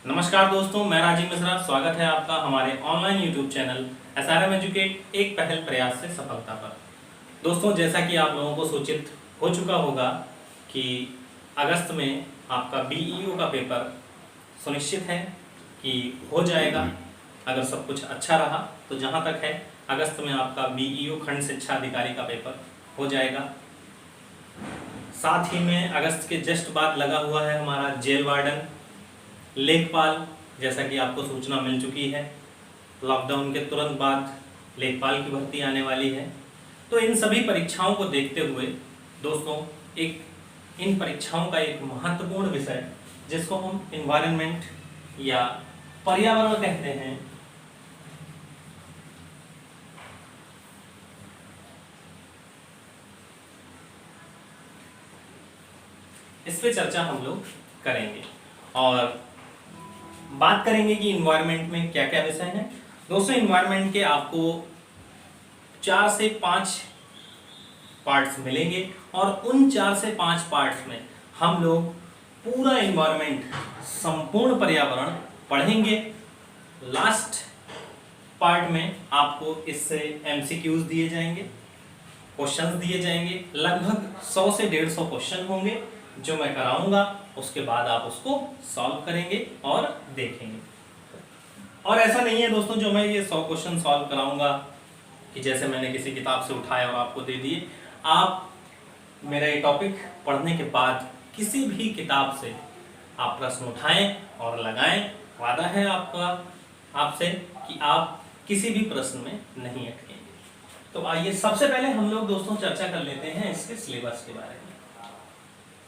नमस्कार दोस्तों, मैं राजीव मिश्रा। स्वागत है आपका हमारे online YouTube channel SRM educate एक पहल प्रयास से सफलता पर। दोस्तों, जैसा कि आप लोगों को सूचित हो चुका होगा कि अगस्त में आपका BEO का पेपर सुनिश्चित है कि हो जाएगा। अगर सब कुछ अच्छा रहा तो जहां तक है अगस्त में आपका BEO खंड शिक्षा अधिकारी का पेपर हो जाएगा। साथ ही में अगस्त के जस्ट बाद लगा हुआ है हमारा जेल वार्डन, लेखपाल, जैसा कि आपको सूचना मिल चुकी है। लॉकडाउन के तुरंत बाद लेखपाल की भर्ती आने वाली है। तो इन सभी परीक्षाओं को देखते हुए दोस्तों, इन परीक्षाओं का एक महत्वपूर्ण विषय जिसको हम एनवायरनमेंट या पर्यावरण कहते हैं, इस पे चर्चा हम लोग करेंगे और बात करेंगे कि इन्वायरमेंट में क्या क्या विषय हैं। दोस्तों, इन्वायरमेंट के आपको 4 से 5 पार्ट्स मिलेंगे और उन 4 से 5 पार्ट्स में हम लोग पूरा इन्वायरमेंट, संपूर्ण पर्यावरण पढ़ेंगे। लास्ट पार्ट में आपको इससे MCQs दिए जाएंगे, क्वेश्चंस दिए जाएंगे। लगभग 100 से 150 क्वेश्चन होंगे जो मैं कराऊंगा। उसके बाद आप उसको सॉल्व करेंगे और देखेंगे। और ऐसा नहीं है दोस्तों जो मैं ये 100 क्वेश्चन सॉल्व कराऊंगा कि जैसे मैंने किसी किताब से उठाया और आपको दे दिए। आप मेरा ये टॉपिक पढ़ने के बाद किसी भी किताब से आप प्रश्न उठाएं और लगाएं। वादा है आपसे कि आप किसी भी प्रश्न में नहीं अटकेंगे। तो आइए सबसे पहले हम लोग दोस्तों चर्चा कर लेते हैं इसके सिलेबस के बारे में।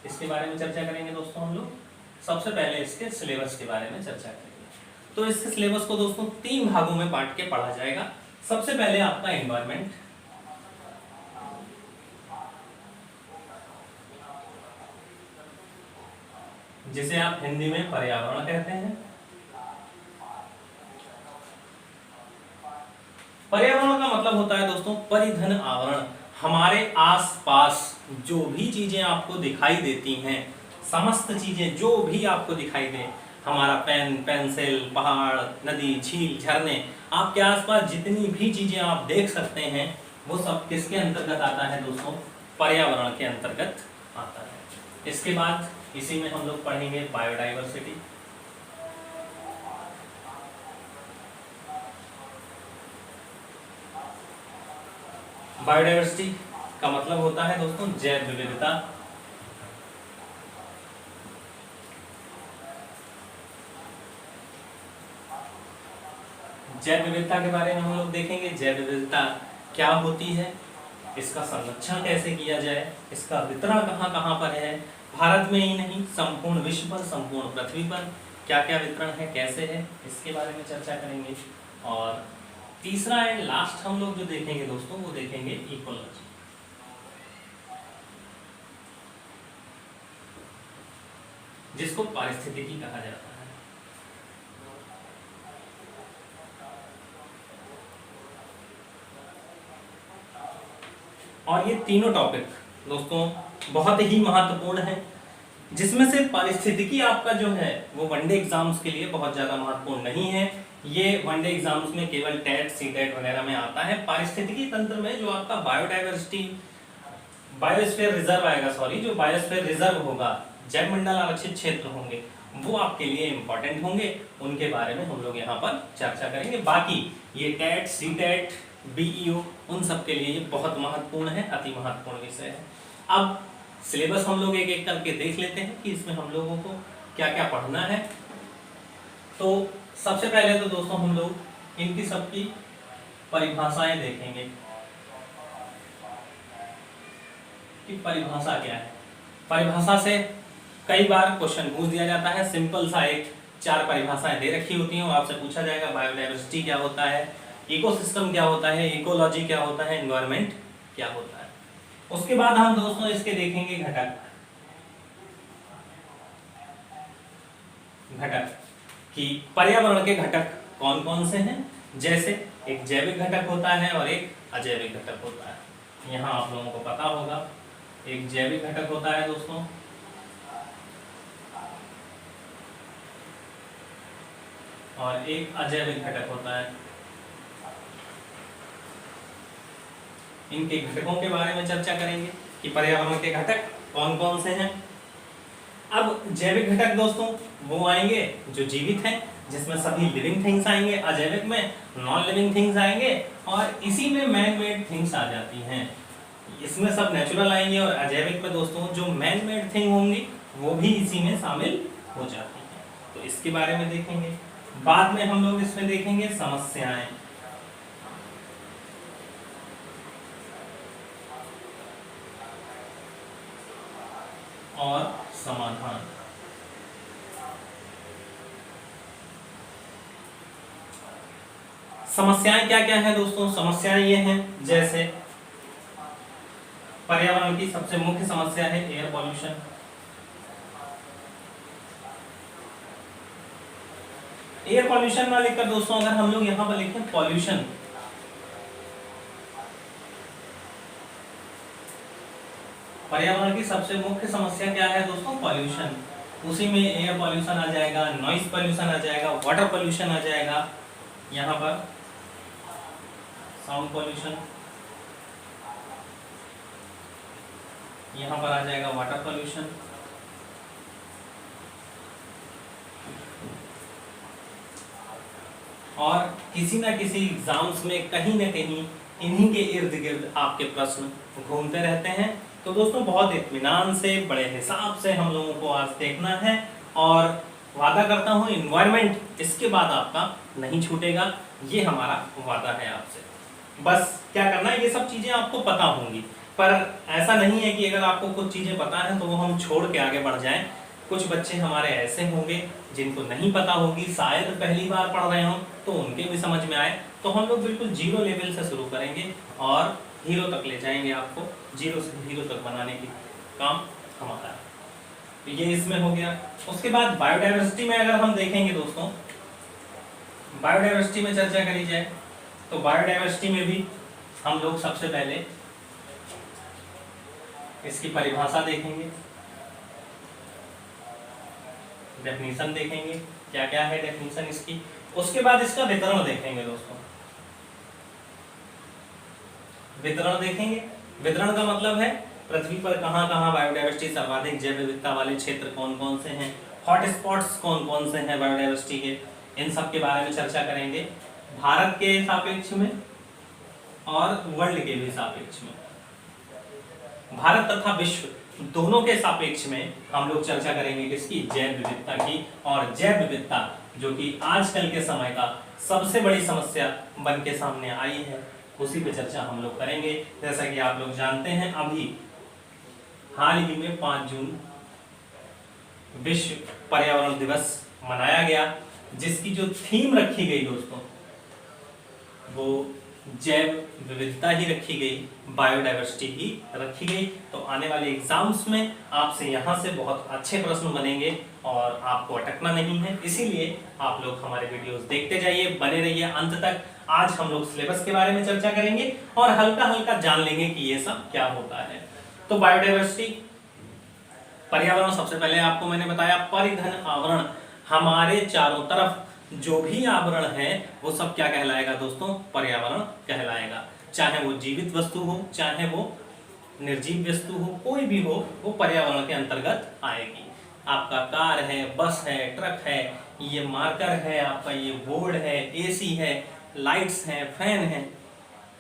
इसके बारे में चर्चा करेंगे दोस्तों हम लोग। सबसे पहले इसके सिलेबस के बारे में चर्चा करेंगे। तो इसके सिलेबस को दोस्तों 3 भागों में बांट के पढ़ा जाएगा। सबसे पहले आपका एनवायरनमेंट, जिसे आप हिंदी में पर्यावरण कहते हैं। पर्यावरण का मतलब होता है दोस्तों परिधन आवरण। हमारे आसपास जो भी चीजें आपको दिखाई देती हैं, समस्त चीजें जो भी आपको दिखाई दे, हमारा पेन, पेंसिल, पहाड़, नदी, झील, झरने, आपके आसपास जितनी भी चीजें आप देख सकते हैं वो सब किसके अंतर्गत आता है दोस्तों? पर्यावरण के अंतर्गत आता है। इसके बाद इसी में हम लोग पढ़ेंगे बायोडाइवर्सिटी। बायोडाइवर्सिटी का मतलब होता है दोस्तों जैव विविधता। जैव विविधता के बारे में हम लोग देखेंगे। जैव विविधता क्या होती है, इसका संरक्षण कैसे किया जाए, इसका वितरण कहाँ कहाँ पर है, भारत में ही नहीं संपूर्ण विश्व पर, संपूर्ण पृथ्वी पर क्या क्या वितरण है, कैसे है, इसके बारे में चर्चा करेंगे। और तीसरा एंड लास्ट हम लोग जो देखेंगे दोस्तों वो देखेंगे इकोलॉजी, जिसको पारिस्थितिकी कहा जाता है। और ये तीनों टॉपिक दोस्तों बहुत ही महत्वपूर्ण है, जिसमें से पारिस्थितिकी आपका जो है वो वनडे एग्जाम्स के लिए बहुत ज्यादा महत्वपूर्ण नहीं है। ये वनडे एग्जाम्स में केवल टेट, सीटेट वगैरह में आता है। पारिस्थितिकी तंत्र में जो आपका बायोडाइवर्सिटी, बायोस्फीयर रिजर्व आएगा, सॉरी, जो बायोस्फीयर रिजर्व होगा, जैव मंडल आरक्षित क्षेत्र होंगे, वो आपके लिए इंपॉर्टेंट होंगे। उनके बारे में हम लोग यहाँ पर चर्चा करेंगे। बाकी ये टेट, सीटेट, BEO उन सब के लिए ये बहुत महत्वपूर्ण है, अति महत्वपूर्ण विषय है। अब सिलेबस हम लोग एक एक करके देख लेते हैं कि इसमें हम लोगों को क्या क्या पढ़ना है। तो सबसे पहले तो दोस्तों हम लोग इनकी सबकी परिभाषाएं देखेंगे कि परिभाषा क्या है। परिभाषा से कई बार क्वेश्चन पूछ दिया जाता है। सिंपल सा एक 4 परिभाषाएं दे रखी होती हैं, वो आपसे पूछा जाएगा बायोडाइवर्सिटी क्या होता है, इकोसिस्टम क्या होता है, इकोलॉजी क्या होता है, एनवायरनमेंट क्या होता है। उसके बाद हम दोस्तों इसके देखेंगे घटक कि पर्यावरण के घटक कौन कौन से हैं। जैसे एक जैविक घटक होता है और एक अजैविक घटक होता है। यहाँ आप लोगों को पता होगा एक जैविक घटक होता है दोस्तों और एक अजैविक घटक होता है। इनके घटकों के बारे में चर्चा करेंगे कि पर्यावरण के घटक कौन कौन से हैं। अब जैविक घटक दोस्तों वो आएंगे जो जीवित हैं, जिसमें सभी लिविंग थिंग्स आएंगे, अजैविक में नॉन लिविंग थिंग्स आएंगे, और इसी में मैन मेड थिंग्स आ जाती हैं। इसमें सब नेचुरल आएंगे, और अजैविक में दोस्तों जो मैन मेड थिंग होंगी वो भी इसी में शामिल हो जाती हैं। तो इसके बारे में देखेंगे। बाद में हम लोग इसमें देखेंगे समस्याएं, और समाधान। समस्याएं क्या क्या है दोस्तों? समस्याएं ये हैं, जैसे पर्यावरण की सबसे मुख्य समस्या है एयर पॉल्यूशन। एयर पॉल्यूशन ना लिखकर दोस्तों अगर हम लोग यहां पर लिखें पॉल्यूशन, पर्यावरण की सबसे मुख्य समस्या क्या है दोस्तों? पॉल्यूशन। उसी में एयर पॉल्यूशन आ जाएगा, नॉइज पॉल्यूशन आ जाएगा, वाटर पॉल्यूशन आ जाएगा, यहाँ पर साउंड पॉल्यूशन, यहाँ पर आ जाएगा वाटर पॉल्यूशन, और किसी ना किसी एग्जाम्स में कहीं ना कहीं इन्हीं के इर्द गिर्द आपके प्रश्न घूमते रहते हैं। तो दोस्तों बहुत इत्मीनान से, बड़े हिसाब से हम लोगों को आज देखना है, और वादा करता हूँ इन्वायरमेंट इसके बाद आपका नहीं छूटेगा, ये हमारा वादा है आपसे। बस क्या करना है, ये सब चीजें आपको पता होंगी, पर ऐसा नहीं है कि अगर आपको कुछ चीजें पता है तो वो हम छोड़ के आगे बढ़ जाएं। कुछ बच्चे हमारे ऐसे होंगे जिनको नहीं पता होगी, शायद पहली बार पढ़ रहे हो, तो उनके भी समझ में आए। तो हम लोग बिल्कुल जीरो लेवल से शुरू करेंगे और हीरो तक ले जाएंगे, आपको जीरो से हीरो तक बनाने की काम हमारा है। तो ये इसमें हो गया। उसके बाद बायोडाइवर्सिटी में अगर हम देखेंगे दोस्तों, बायोडाइवर्सिटी में चर्चा करी जाए तो बायोडाइवर्सिटी में भी हम लोग सबसे पहले इसकी परिभाषा देखेंगे, डेफिनेशन देखेंगे, क्या क्या है डेफिनेशन इसकी। उसके बाद इसका वितरण देखेंगे दोस्तों, वितरण देखेंगे। वितरण का मतलब है पृथ्वी पर कहां कहां बायोडाइवर्सिटी सर्वाधिक जैव विविधता वाले क्षेत्र कौन कौन से हैं, हॉट स्पॉट्स कौन कौन से हैं बायोडाइवर्सिटी के, इन सब के बारे में चर्चा करेंगे, भारत के सापेक्ष में और वर्ल्ड के भी सापेक्ष में। भारत तथा विश्व दोनों के सापेक्ष में हम लोग चर्चा करेंगे किसकी? जैव विविधता की। और जैव विविधता जो कि आजकल के समय का सबसे बड़ी समस्या बन के सामने आई है, उसी पे चर्चा हम लोग करेंगे। जैसा कि आप लोग जानते हैं, अभी हाल ही में 5 जून विश्व पर्यावरण दिवस मनाया गया, जिसकी जो थीम रखी गई दोस्तों वो जैव विविधता ही रखी गई, बायोडाइवर्सिटी ही रखी गई। तो आने वाले एग्जाम्स में आपसे यहाँ से बहुत अच्छे प्रश्न बनेंगे और आपको अटकना नहीं है, इसीलिए आप लोग हमारे वीडियोस देखते जाइए, बने रहिए अंत तक। आज हम लोग सिलेबस के बारे में चर्चा करेंगे और हल्का हल्का जान लेंगे कि ये सब क्या होता है। तो बायोडाइवर्सिटी, पर्यावरण, सबसे पहले आपको मैंने बताया परिघन आवरण, हमारे चारों तरफ जो भी आवरण है वो सब क्या कहलाएगा दोस्तों? पर्यावरण कहलाएगा। चाहे वो जीवित वस्तु हो, चाहे वो निर्जीव वस्तु हो, कोई भी हो, वो पर्यावरण के अंतर्गत आएगी। आपका कार है, बस है, ट्रक है, ये मार्कर है, आपका ये बोर्ड है, एसी है, लाइट्स हैं, फैन है,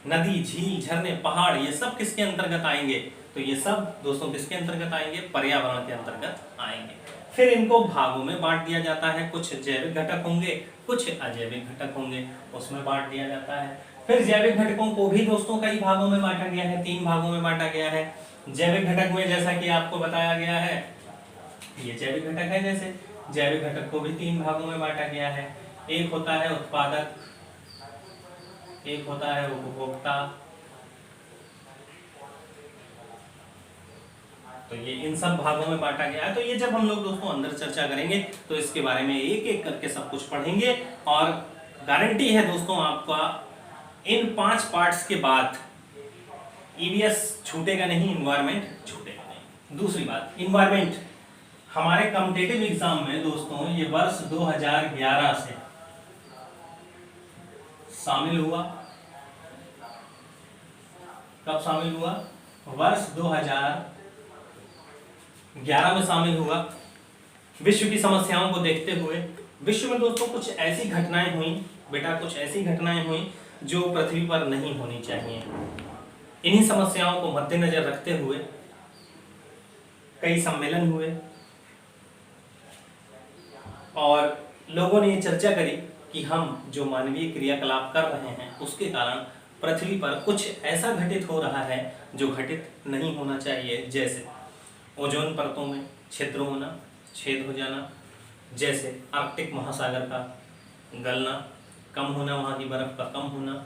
नदी, झील, झरने, पहाड़, ये सब किसके अंतर्गत आएंगे? तो ये सब दोस्तों किसके अंतर्गत आएंगे? पर्यावरण के अंतर्गत आएंगे। फिर इनको भागों में बांट दिया जाता है, कुछ जैविक घटक होंगे, कुछ अजैविक घटक होंगे, उसमें बांट दिया जाता है। फिर जैविक घटकों को भी दोस्तों कई भागों में बांटा गया है, 3 भागों में बांटा गया है। जैविक घटक में जैसा कि आपको बताया गया है, ये जैविक घटक है, जैसे जैविक घटक को भी 3 भागों में बांटा गया है। एक होता है उत्पादक, एक होता है उपभोक्ता। तो ये इन सब भागों में बांटा गया है। तो ये जब हम लोग दोस्तों अंदर चर्चा करेंगे तो इसके बारे में एक एक करके सब कुछ पढ़ेंगे, और गारंटी है दोस्तों आपका इन 5 पार्ट्स के बाद ईवीएस छूटेगा नहीं, इन्वायरमेंट छूटेगा नहीं। दूसरी बात, इन्वायरमेंट हमारे कॉम्पिटिटिव एग्जाम में दोस्तों ये वर्ष 2011 से शामिल हुआ। कब शामिल हुआ? वर्ष 2011 में शामिल हुआ। विश्व की समस्याओं को देखते हुए विश्व में दोस्तों कुछ ऐसी घटनाएं हुई बेटा, कुछ ऐसी घटनाएं हुई जो पृथ्वी पर नहीं होनी चाहिए। इन्हीं समस्याओं को मद्देनजर रखते हुए कई सम्मेलन हुए और लोगों ने ये चर्चा करी कि हम जो मानवीय क्रियाकलाप कर रहे हैं उसके कारण पृथ्वी पर कुछ ऐसा घटित हो रहा है जो घटित नहीं होना चाहिए, जैसे ओजोन परतों में छिद्र होना, छेद हो जाना, जैसे आर्कटिक महासागर का गलना, कम होना, वहाँ की बर्फ का कम होना।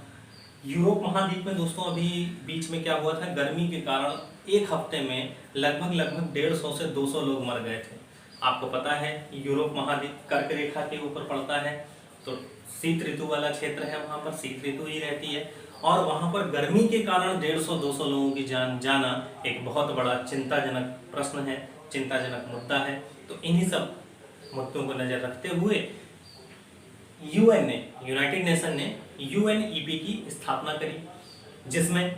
यूरोप महाद्वीप में दोस्तों अभी बीच में क्या हुआ था, गर्मी के कारण एक हफ्ते में लगभग 150 से 200 लोग मर गए थे। आपको पता है यूरोप महाद्वीप कर्क रेखा के ऊपर पड़ता है, तो शीत ऋतु वाला क्षेत्र है, वहाँ पर शीत ऋतु ही रहती है और वहाँ पर गर्मी के कारण 150-200 लोगों की जान जाना एक बहुत बड़ा चिंताजनक प्रश्न है, चिंताजनक मुद्दा है। तो इन्हीं सब मुद्दों को नजर रखते हुए यूएन ने, यूनाइटेड नेशन ने यूएनईपी की स्थापना करी, जिसमें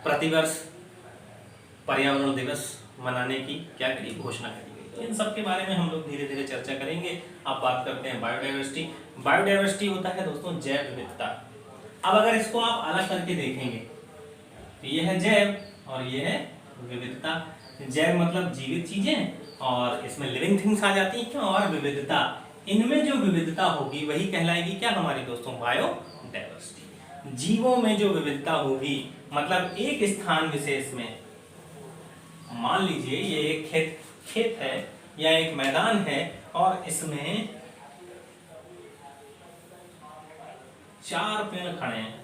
प्रतिवर्ष पर्यावरण दिवस मनाने की क्या करी, घोषणा करी गई। तो इन सब के बारे में हम लोग धीरे धीरे चर्चा करेंगे। अब बात करते हैं बायोडाइवर्सिटी। बायोडाइवर्सिटी होता है दोस्तों जैव विविधता। अब अगर इसको आप अलग करके देखेंगे तो ये है जैव और ये है विविधता। जैव मतलब जीवित चीजें और इसमें लिविंग थिंग्स आ जाती हैं, और विविधता, इनमें जो विविधता होगी वही कहलाएगी क्या हमारी दोस्तों, बायोडाइवर्सिटी। जीवों में जो विविधता होगी, मतलब एक स्थान विशेष में, मान लीजिए ये एक खेत है या एक मैदान है और इसमें 4 पेड़ खड़े हैं,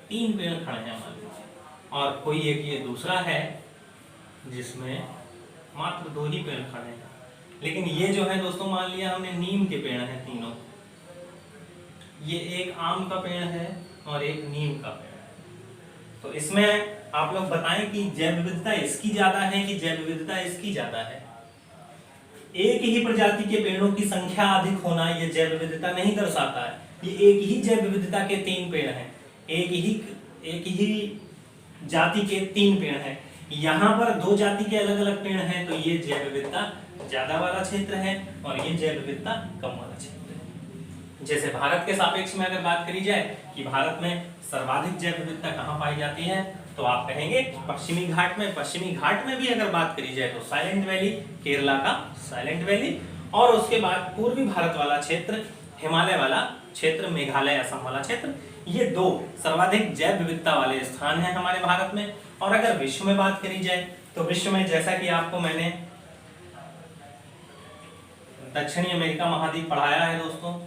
3 पेड़ खड़े हैं मान लीजिए, और कोई एक ये दूसरा है जिसमें मात्र 2 ही पेड़ खड़े हैं। लेकिन ये जो है दोस्तों, मान लिया हमने नीम के पेड़ हैं तीनों, ये एक आम का पेड़ है और एक नीम का पेड़ है। तो इसमें आप लोग बताएं कि जैव विविधता इसकी ज्यादा है कि जैव विविधता इसकी ज्यादा है? एक ही प्रजाति के पेड़ों की संख्या अधिक होना ये जैव विविधता नहीं दर्शाता है। ये एक ही जैव विविधता के 3 पेड़ हैं, एक ही जाति के 3 पेड़ हैं। यहाँ पर 2 जाति के अलग अलग पेड़ हैं, तो ये जैव विविधता ज्यादा वाला क्षेत्र है और ये जैव विविधता कम वाला क्षेत्र है। जैसे भारत के सापेक्ष में अगर बात करी जाए कि भारत में सर्वाधिक जैव विविधता कहाँ पाई जाती है, तो आप कहेंगे पश्चिमी घाट में। पश्चिमी घाट में भी अगर बात करी जाए तो साइलेंट वैली, केरला का साइलेंट वैली, और उसके बाद पूर्वी भारत वाला क्षेत्र, हिमालय वाला क्षेत्र, मेघालय असम वाला क्षेत्र, ये 2 सर्वाधिक जैव विविधता वाले स्थान हैं हमारे भारत में। और अगर विश्व में बात करी जाए तो विश्व में, जैसा कि आपको मैंने दक्षिणी अमेरिका महाद्वीप पढ़ाया है दोस्तों,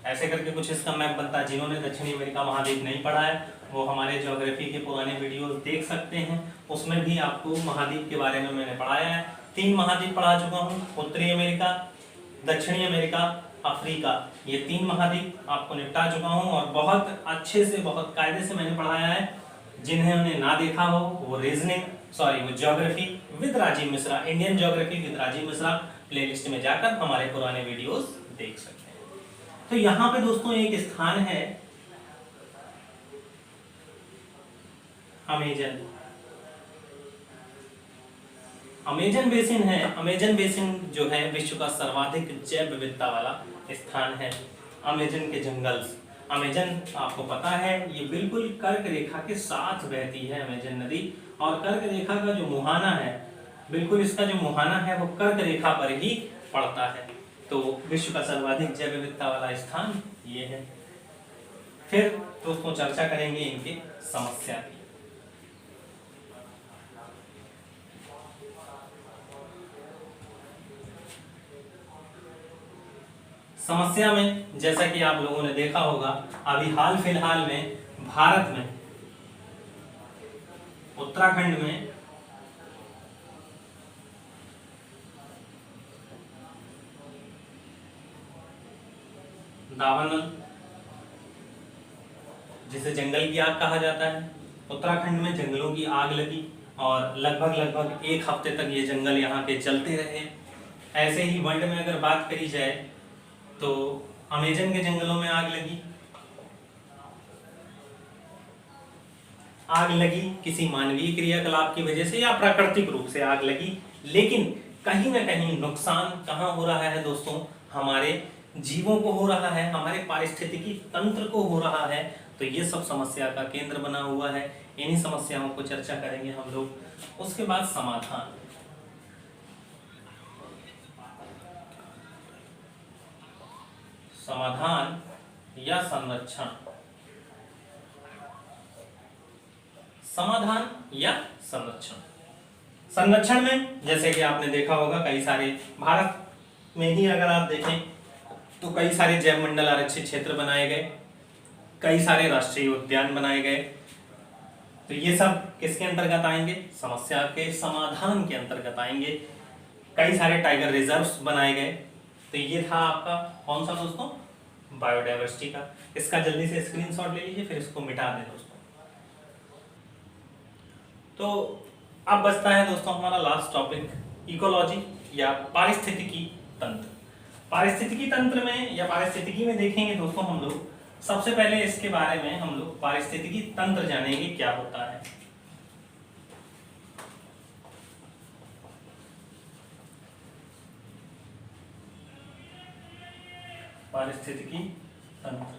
ऐसे करके कुछ इसका मैप बनता है। जिन्होंने दक्षिणी अमेरिका महाद्वीप नहीं पढ़ा है वो हमारे ज्योग्राफी के पुराने वीडियोस देख सकते हैं, उसमें भी आपको महाद्वीप के बारे में मैंने पढ़ाया है। 3 महाद्वीप पढ़ा चुका हूँ, उत्तरी अमेरिका, दक्षिणी अमेरिका, अफ्रीका, ये 3 महाद्वीप आपको निपटा चुका हूँ और बहुत अच्छे से, बहुत कायदे से मैंने पढ़ाया है। जिन्होंने ना देखा हो वो वो geography with Rajiv Mishra, Indian geography with Rajiv Mishra playlist में जाकर हमारे पुराने वीडियोस देख सकते हैं। तो यहाँ पे दोस्तों एक स्थान है अमेजन बेसिन है। अमेजन बेसिन जो है विश्व का सर्वाधिक जैव विविधता वाला स्थान है। अमेजन के जंगल्स, अमेजन आपको पता है ये बिल्कुल कर्क रेखा के साथ बहती है अमेजन नदी, और कर्क रेखा का जो मुहाना है, बिल्कुल इसका जो मुहाना है वो कर्क रेखा पर ही पड़ता है। तो विश्व का सर्वाधिक जैव विविधता वाला स्थान ये है। फिर दोस्तों चर्चा करेंगे इनकी समस्या की। समस्या में जैसा कि आप लोगों ने देखा होगा, अभी हाल फिलहाल में भारत में उत्तराखंड में दावानल, जिसे जंगल की आग कहा जाता है, उत्तराखंड में जंगलों की आग लगी और लगभग 1 हफ्ते तक ये जंगल यहाँ के चलते रहे। ऐसे ही वर्ल्ड में अगर बात करी जाए तो अमेजन के जंगलों में आग लगी, आग लगी किसी मानवीय क्रियाकलाप की वजह से या प्राकृतिक रूप से आग लगी, लेकिन कहीं ना कहीं नुकसान कहाँ हो रहा है दोस्तों, हमारे जीवों को हो रहा है, हमारे पारिस्थितिकी तंत्र को हो रहा है। तो ये सब समस्या का केंद्र बना हुआ है। इन्हीं समस्याओं को चर्चा करेंगे हम लोग। उसके बाद समाधान। समाधान या संरक्षण। समाधान या संरक्षण। संरक्षण में जैसे कि आपने देखा होगा कई सारे, भारत में ही अगर आप देखें तो कई सारे जैव मंडल आरक्षित क्षेत्र बनाए गए, कई सारे राष्ट्रीय उद्यान बनाए गए। तो ये सब किसके अंतर्गत आएंगे, समस्या के समाधान के अंतर्गत आएंगे। कई सारे टाइगर रिजर्व्स बनाए गए। तो ये था आपका कौन सा दोस्तों, बायोडायवर्सिटी का। इसका जल्दी से स्क्रीनशॉट ले लीजिए, फिर इसको मिटा दें दोस्तों। तो अब बचता है दोस्तों हमारा लास्ट टॉपिक, इकोलॉजी या पारिस्थितिकी तंत्र। पारिस्थितिकी तंत्र में या पारिस्थितिकी में देखेंगे दोस्तों हम लोग, सबसे पहले इसके बारे में हम लोग पारिस्थितिकी तंत्र जानेंगे क्या होता है। पारिस्थितिकी तंत्र,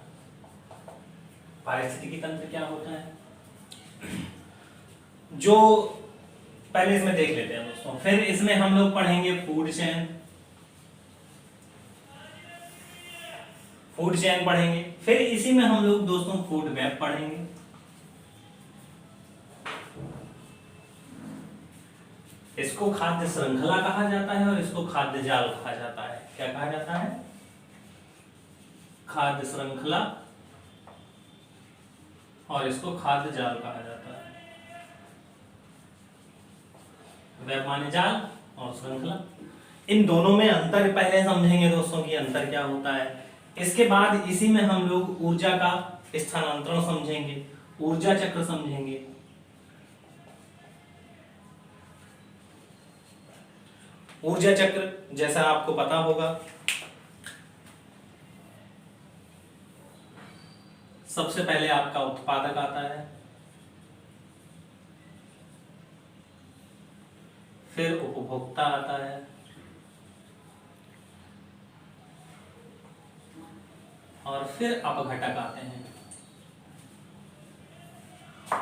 पारिस्थितिकी तंत्र क्या होता है, जो पहले इसमें देख लेते हैं दोस्तों। फिर इसमें हम लोग पढ़ेंगे फूड चेन, फूड चेन पढ़ेंगे। फिर इसी में हम लोग दोस्तों फूड वेब पढ़ेंगे। इसको खाद्य श्रृंखला कहा जाता है और इसको खाद्य जाल कहा जाता है। क्या कहा जाता है, खाद्य श्रृंखला, और इसको खाद्य जाल कहा जाता है। वेब माने जाल और श्रृंखला, इन दोनों में अंतर पहले समझेंगे दोस्तों कि अंतर क्या होता है। इसके बाद इसी में हम लोग ऊर्जा का स्थानांतरण समझेंगे, ऊर्जा चक्र समझेंगे। ऊर्जा चक्र जैसा आपको पता होगा, सबसे पहले आपका उत्पादक आता है, फिर उपभोक्ता आता है, और फिर अपघटक आते हैं।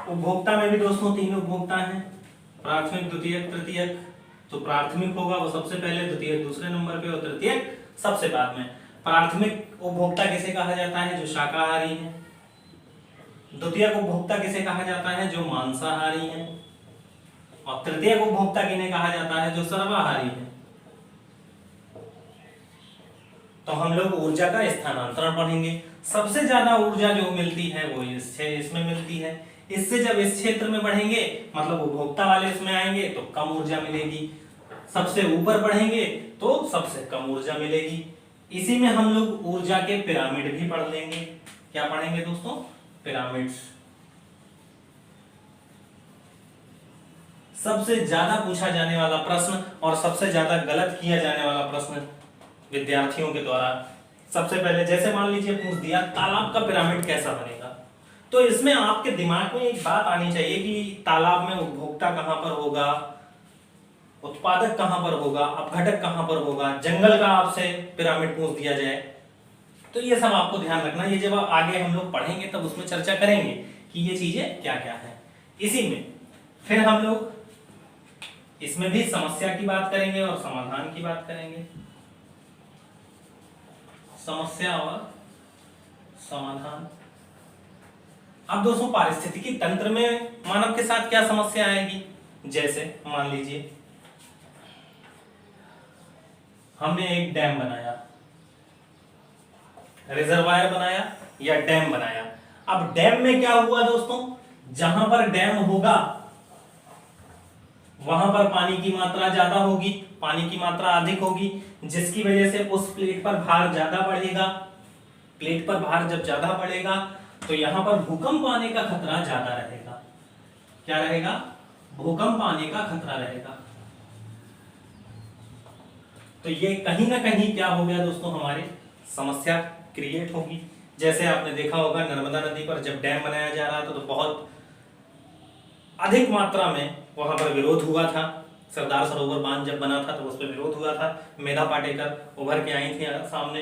उपभोक्ता में भी दोस्तों 3 उपभोक्ता हैं, प्राथमिक, द्वितीयक, तृतीयक। तो प्राथमिक होगा वो सबसे पहले, द्वितीयक दूसरे नंबर पे और तृतीयक सबसे बाद में। प्राथमिक उपभोक्ता किसे कहा जाता है, जो शाकाहारी है। द्वितीयक उपभोक्ता किसे कहा जाता है, जो मांसाहारी है। और तृतीयक उपभोक्ता किन्हें कहा जाता है, जो सर्वाहारी है। तो हम लोग ऊर्जा का स्थानांतरण पढ़ेंगे। सबसे ज्यादा ऊर्जा जो मिलती है वो इसमें मिलती है। इससे जब इस क्षेत्र में बढ़ेंगे, मतलब उपभोक्ता वाले इसमें आएंगे तो कम ऊर्जा मिलेगी। सबसे ऊपर बढ़ेंगे तो सबसे कम ऊर्जा मिलेगी। इसी में हम लोग ऊर्जा के पिरामिड भी पढ़ लेंगे। क्या पढ़ेंगे दोस्तों, पिरामिड्स। सबसे ज्यादा पूछा जाने वाला प्रश्न और सबसे ज्यादा गलत किया जाने वाला प्रश्न विद्यार्थियों के द्वारा। सबसे पहले जैसे मान लीजिए पूछ दिया तालाब का पिरामिड कैसा बनेगा, तो इसमें आपके दिमाग में एक बात आनी चाहिए कि तालाब में उपभोक्ता कहां पर होगा, उत्पादक कहां पर होगा, अपघटक कहां पर होगा। जंगल का आपसे पिरामिड पूछ दिया जाए तो ये सब आपको ध्यान रखना। ये जब आगे हम लोग पढ़ेंगे तब उसमें चर्चा करेंगे कि ये चीजें क्या क्या है। इसी में फिर हम लोग इसमें भी समस्या की बात करेंगे और समाधान की बात करेंगे। समस्या और समाधान। अब दोस्तों पारिस्थितिकी तंत्र में मानव के साथ क्या समस्या आएगी, जैसे मान लीजिए हमने एक डैम बनाया, रिजर्वायर बनाया या डैम बनाया। अब डैम में क्या हुआ दोस्तों, जहां पर डैम होगा वहां पर पानी की मात्रा ज्यादा होगी, पानी की मात्रा अधिक होगी, जिसकी वजह से उस प्लेट पर भार ज्यादा बढ़ेगा। प्लेट पर भार जब ज्यादा बढ़ेगा तो यहां पर भूकंप आने का खतरा ज्यादा रहेगा। क्या रहेगा, भूकंप आने का खतरा रहेगा। तो ये कहीं ना कहीं क्या हो गया दोस्तों, हमारे समस्या क्रिएट होगी। जैसे आपने देखा होगा नर्मदा नदी पर जब डैम बनाया जा रहा था तो बहुत अधिक मात्रा में वहां पर विरोध हुआ था। सरदार सरोवर बांध जब बना था तो उस पर विरोध हुआ था, मेधा पाटेकर उभर के आई थी सामने।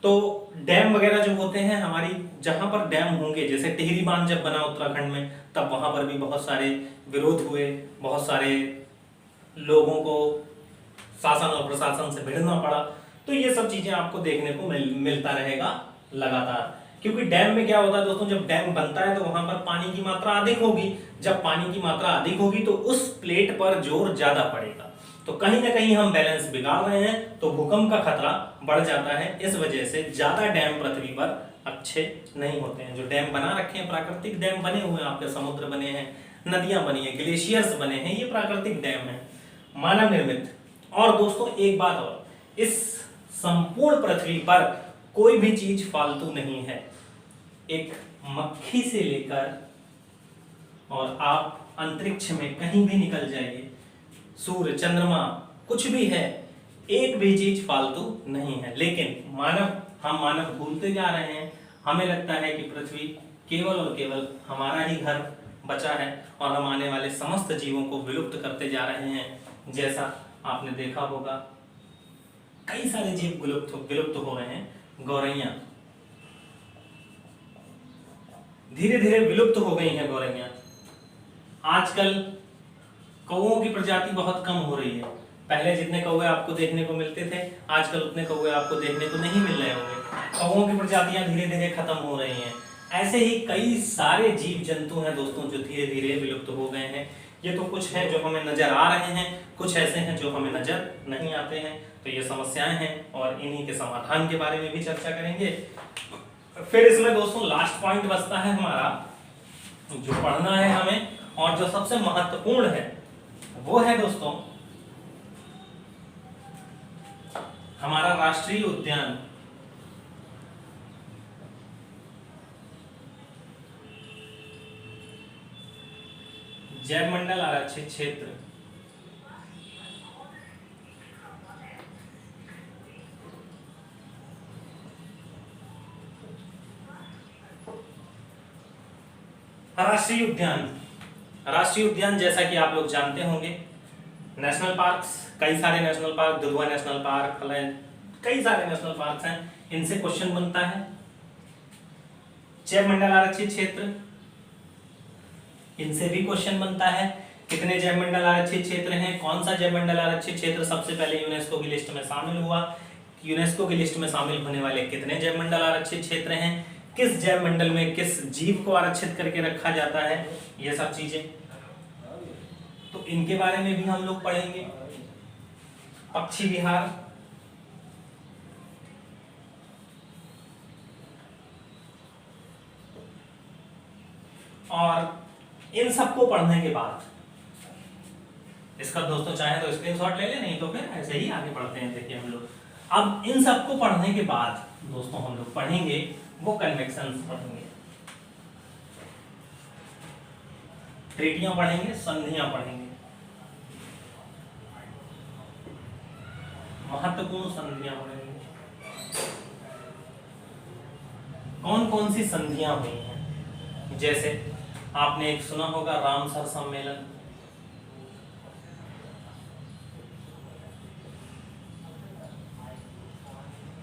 तो डैम वगैरह जो होते हैं हमारी, जहां पर डैम होंगे, जैसे टिहरी बांध जब बना उत्तराखंड में, तब वहां पर भी बहुत सारे विरोध हुए, बहुत सारे लोगों को शासन और प्रशासन से भिड़ना पड़ा। तो ये सब चीजें आपको देखने को मिलता रहेगा लगातार, क्योंकि डैम में क्या होता है दोस्तों, जब डैम बनता है तो वहां पर पानी की मात्रा अधिक होगी। जब पानी की मात्रा अधिक होगी तो उस प्लेट पर जोर ज्यादा पड़ेगा, तो कहीं ना कहीं हम बैलेंस बिगाड़ रहे हैं, तो भूकंप का खतरा बढ़ जाता है। इस वजह से ज्यादा डैम पृथ्वी पर अच्छे नहीं होते हैं। जो डैम बना रखे हैं, प्राकृतिक डैम बने हुए हैं, आपके समुद्र बने हैं, नदियां बनी है, ग्लेशियर्स बने हैं, ये प्राकृतिक डैम है, मानव निर्मित। और दोस्तों एक बात और, इस संपूर्ण पृथ्वी पर कोई भी चीज फालतू नहीं है। एक मक्खी से लेकर और आप अंतरिक्ष में कहीं भी निकल जाइए, सूर्य, चंद्रमा, कुछ भी है, एक भी चीज फालतू नहीं है। लेकिन हम मानव भूलते जा रहे हैं। हमें लगता है कि पृथ्वी केवल और केवल हमारा ही घर बचा है और हम आने वाले समस्त जीवों को विलुप्त करते जा रहे हैं। जैसा आपने देखा होगा कई सारे जीव विलुप्त हो रहे हैं। गौरैया धीरे धीरे विलुप्त हो गई हैं। गौरैया आजकल कौओं की प्रजाति बहुत कम हो रही है। पहले जितने कौवे आपको देखने को मिलते थे, आजकल उतने कौवे आपको देखने को नहीं मिल रहे होंगे। कौओं की प्रजातियां धीरे धीरे खत्म हो रही हैं। ऐसे ही कई सारे जीव जंतु हैं दोस्तों जो धीरे धीरे विलुप्त हो गए हैं। ये तो कुछ है जो हमें नजर आ रहे हैं, कुछ ऐसे हैं जो हमें नजर नहीं आते हैं। तो ये समस्याएं हैं और इन्हीं के समाधान के बारे में भी चर्चा करेंगे। फिर इसमें दोस्तों लास्ट पॉइंट बचता है हमारा, जो पढ़ना है हमें और जो सबसे महत्वपूर्ण है वो है दोस्तों हमारा राष्ट्रीय उद्यान। जैवमंडल आरक्षित क्षेत्र। राष्ट्रीय उद्यान जैसा कि आप लोग जानते होंगे, नेशनल पार्क्स, कई सारे national park, Dudhwa national park, कई सारे नेशनल पार्क्स हैं, इनसे क्वेश्चन बनता है। जैवमंडल आरक्षित क्षेत्र, इनसे भी क्वेश्चन बनता है। कितने जैवमंडल आरक्षित क्षेत्र हैं, कौन सा जैवमंडल आरक्षित क्षेत्र सबसे पहले यूनेस्को की लिस्ट में शामिल हुआ, यूनेस्को की लिस्ट में शामिल होने वाले कितने जैवमंडल आरक्षित क्षेत्र हैं, किस जैवमंडल में किस जीव को आरक्षित करके रखा जाता है, ये सब चीजें, तो इनके बारे में भी हम लोग पढ़ेंगे। पक्षी विहार, और इन सबको पढ़ने के बाद, इसका दोस्तों चाहे तो स्क्रीनशॉट ले ले, नहीं तो फिर ऐसे ही आगे पढ़ते हैं। देखिए हम लोग अब इन सबको पढ़ने के बाद दोस्तों हम लोग पढ़ेंगे वो कन्वेक्शंस पढ़ेंगे, ट्रीटियां पढ़ेंगे, संधियां पढ़ेंगे, महत्वपूर्ण संधियां पढ़ेंगे। कौन कौन सी संधियां हुई हैं, जैसे आपने एक सुना होगा रामसर सम्मेलन,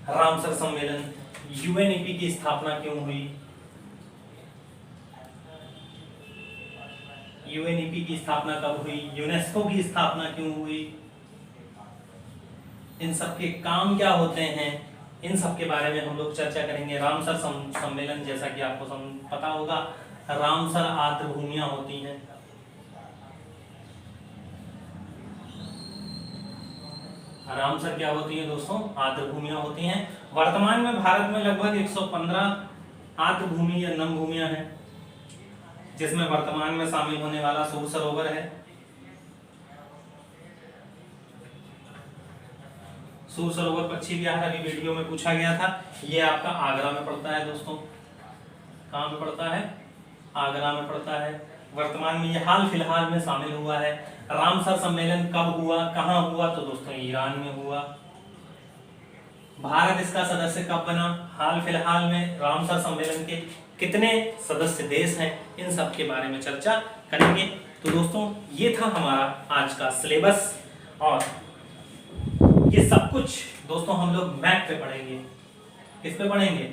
रामसर सम्मेलन, यूएनईपी की स्थापना क्यों हुई, यूएनईपी की स्थापना कब हुई, यूनेस्को की स्थापना क्यों हुई, इन सब के काम क्या होते हैं, इन सब के बारे में हम लोग चर्चा करेंगे। रामसर सम्मेलन, जैसा कि आपको पता होगा, रामसर आर्द्र भूमियां होती हैं। रामसर क्या होती है दोस्तों, आर्द्र भूमियां होती हैं। वर्तमान में भारत में लगभग 115 आर्द्र भूमि या नम भूमियां हैं, जिसमें वर्तमान में शामिल होने वाला सूर सरोवर है। सूर सरोवर पक्षी विहार अभी वीडियो में पूछा गया था, ये आपका आगरा में पड़ता है दोस्तों। कहाँ में पड़ता है, आगरा में पड़ता है। वर्तमान में ये हाल फिलहाल में शामिल हुआ है। रामसर सम्मेलन कब हुआ, कहाँ हुआ, तो दोस्तों ईरान में हुआ। भारत इसका सदस्य कब बना, हाल फिलहाल में रामसर सम्मेलन के कितने सदस्य देश हैं, इन सब के बारे में चर्चा करेंगे। तो दोस्तों ये था हमारा आज का सिलेबस, और ये सब कुछ दोस्तों हम लोग मैप पे पढ़ेंगे। किस पे पढ़ेंगे?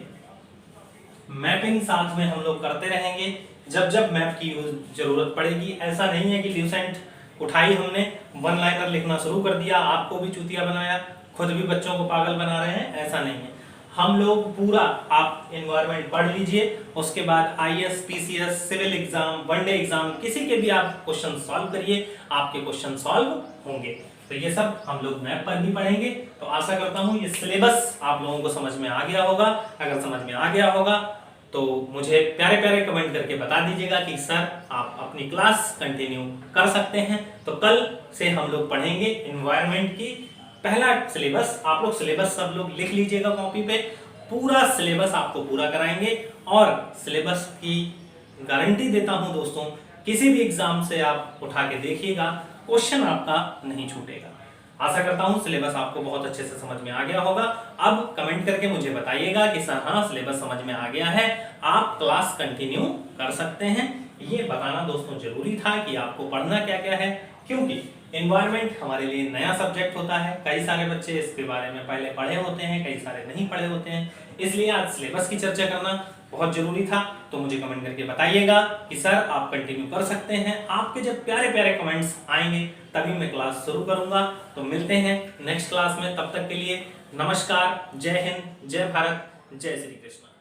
मैपिंग साथ में हम लोग करते रहेंगे जब जब मैप की जरूरत पड़ेगी। ऐसा नहीं है कि ल्यूसेंट उठाई हमने, वन लाइनर लिखना शुरू कर दिया, आपको भी चूतिया बनाया, खुद भी बच्चों को पागल बना रहे हैं, ऐसा नहीं है। हम लोग पूरा, आप एनवायरनमेंट पढ़ लीजिए, उसके बाद IAS, PCS, civil exam, one day exam, किसी के भी आप क्वेश्चन सॉल्व करिए, आपके क्वेश्चन सॉल्व होंगे। तो ये सब हम लोग मैप पर भी पढ़ेंगे। तो आशा करता हूँ ये सिलेबस आप लोगों को समझ में आ गया होगा। अगर समझ में आ गया होगा तो मुझे प्यारे प्यारे कमेंट करके बता दीजिएगा कि सर आप अपनी क्लास कंटिन्यू कर सकते हैं। तो कल से हम लोग पढ़ेंगे एनवायरनमेंट की पहला सिलेबस। आप लोग सिलेबस सब लोग लिख लीजिएगा कॉपी पे, पूरा सिलेबस आपको पूरा कराएंगे। और सिलेबस की गारंटी देता हूं दोस्तों, किसी भी एग्जाम से आप उठा के देखिएगा, क्वेश्चन आपका नहीं छूटेगा। आशा करता हूं सिलेबस आपको बहुत अच्छे से समझ में आ गया होगा। अब कमेंट करके मुझे बताइएगा कि सर हाँ सिलेबस समझ में आ गया है, आप क्लास कंटिन्यू कर सकते हैं। ये बताना दोस्तों जरूरी था कि आपको पढ़ना क्या क्या है, क्योंकि एनवायरनमेंट हमारे लिए नया सब्जेक्ट होता है। कई सारे बच्चे इसके बारे में पहले पढ़े होते हैं, कई सारे नहीं पढ़े होते हैं, इसलिए आज सिलेबस की चर्चा करना बहुत जरूरी था। तो मुझे कमेंट करके बताइएगा कि सर आप कंटिन्यू कर सकते हैं। आपके जब प्यारे प्यारे कमेंट्स आएंगे तभी मैं क्लास शुरू करूंगा। तो मिलते हैं नेक्स्ट क्लास में, तब तक के लिए नमस्कार, जय हिंद, जय भारत, जय श्री कृष्ण।